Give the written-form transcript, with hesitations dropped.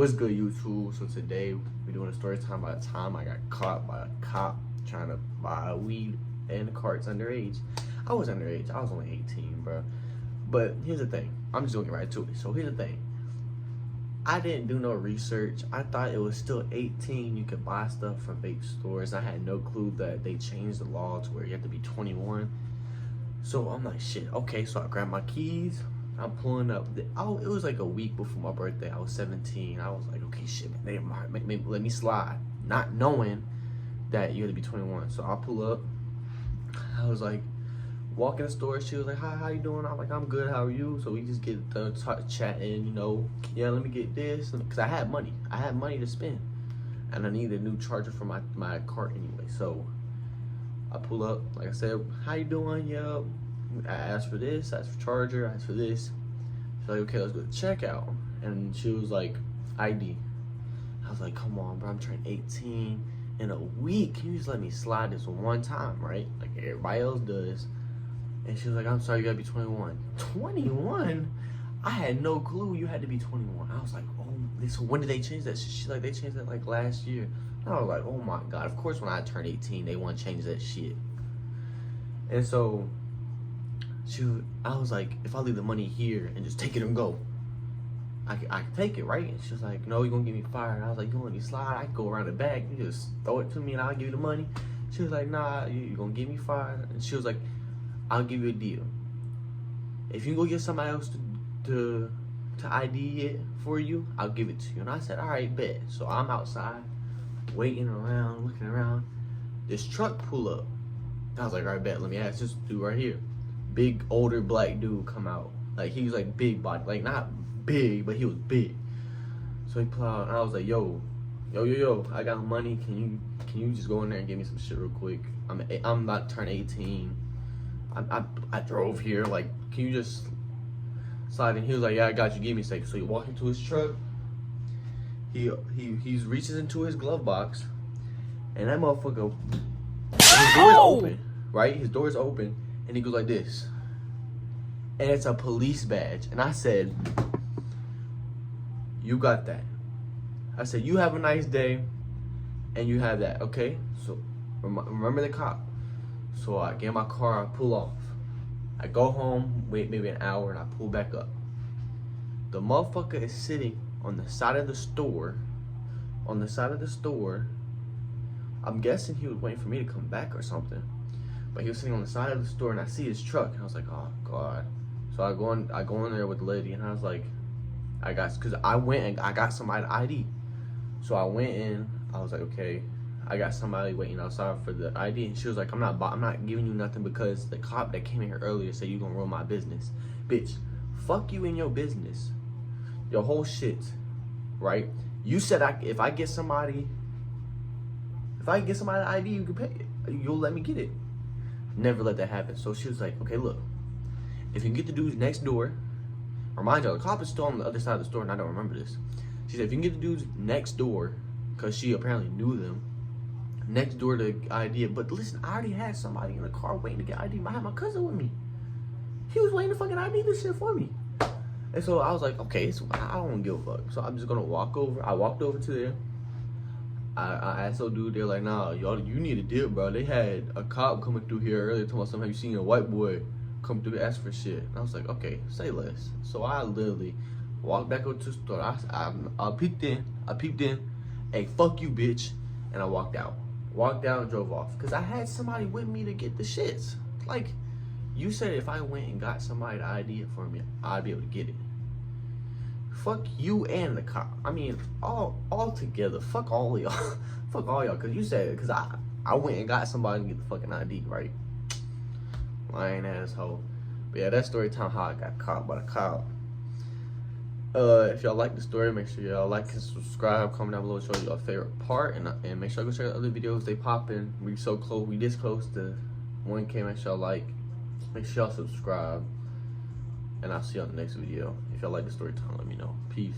What's good, YouTube? So today we're doing a story time about the time I got caught by a cop trying to buy weed in the carts underage. I was underage. I was only 18, bro. But here's the thing. I'm just gonna get right to it. So here's the thing. I didn't do no research. I thought it was still 18. You could buy stuff from vape stores. I had no clue that they changed the law to where you have to be 21. So I'm like, shit. Okay, so I grabbed my keys. I'm pulling up. It was like a week before my birthday. I was 17. I was like, okay, shit, man, maybe let me slide. Not knowing that you had to be 21. So I pull up. I was like, walk in the store. She was like, hi, how you doing? I'm like, I'm good. How are you? So we just get done chatting, you know. Yeah, let me get this. Because I had money. I had money to spend. And I needed a new charger for my cart anyway. So I pull up. Like I said, how you doing? Yeah. I asked for this, I asked for charger, I asked for this. She's like, okay, let's go to checkout. And she was like, ID. I was like, come on, bro, I'm turning 18 in a week. Can you just let me slide this one time, right? Like everybody else does. And she was like, I'm sorry, you gotta be 21. 21? I had no clue you had to be 21. I was like, oh, so when did they change that? She's like, they changed that like last year. And I was like, oh my God. Of course, when I turned 18, they want to change that shit. And so I was like, if I leave the money here and just take it and go, I can take it, right? And she was like, no, you're gonna get me fired. I was like, you want me to slide? I can go around the back. You just throw it to me and I'll give you the money. She was like, nah, you're gonna get me fired. And she was like, I'll give you a deal. If you go get somebody else to ID it for you, I'll give it to you. And I said, all right, bet. So I'm outside, waiting around, looking around. This truck pull up. I was like, all right, bet. Let me ask this dude right here. Big older black dude come out. Like he was like big body, like not big, but he was big. So he pulled out and I was like, yo, I got money. Can you just go in there and give me some shit real quick? I'm about to turn 18. I drove here. Like, can you just slide in? He was like, yeah, I got you. Give me a second. So he walked into his truck. He reaches into his glove box, and that motherfucker, his door is open, right? His door is open. And he goes like this. And it's a police badge. And I said, you got that. I said, you have a nice day. And you have that, okay? So remember the cop. So I get in my car, I pull off. I go home, wait maybe an hour, and I pull back up. The motherfucker is sitting on the side of the store. On the side of the store. I'm guessing he was waiting for me to come back or something. But he was sitting on the side of the store, and I see his truck, and I was like, oh God. So I go in there with the lady, and I was like, cause I went and I got somebody ID. So I went in, I was like, okay, I got somebody waiting outside for the ID, and she was like, I'm not giving you nothing because the cop that came in here earlier said you gonna ruin my business. Bitch, fuck you in your business. Your whole shit, right? You said if I get somebody ID, you can pay it. You'll let me get it. Never let that happen. So she was like, okay, look, if you can get the dudes next door, remind you, the cop is still on the other side of the store, and I don't remember this. She said, if you can get the dudes next door, because she apparently knew them, next door to ID it. But listen, I already had somebody in the car waiting to get ID. I had my cousin with me. He was waiting to fucking ID this shit for me. And so I was like, okay, so I don't want to give a fuck. So I'm just going to walk over. I walked over to there. I asked old dude, they're like, nah, y'all, you need a deal, bro. They had a cop coming through here earlier talking about something. Have you seen a white boy come through and ask for shit? And I was like, okay, say less. So I literally walked back over to the store. I peeked in, hey, fuck you, bitch. And I walked out. Walked out and drove off. Because I had somebody with me to get the shits. Like, you said if I went and got somebody to ID it for me, I'd be able to get it. Fuck you and the cop. I mean, all together. Fuck all of y'all. Fuck all y'all. Because you said it. Because I went and got somebody to get the fucking ID, right? Lying asshole. But yeah, that's story time how I got caught by the cop. If y'all like the story, make sure y'all like and subscribe. Comment down below, show your favorite part. And make sure y'all go check out other videos. They popping. We so close. We this close to 1K. Make sure y'all like. Make sure y'all subscribe. And I'll see you on the next video. If y'all like the story time, let me know. Peace.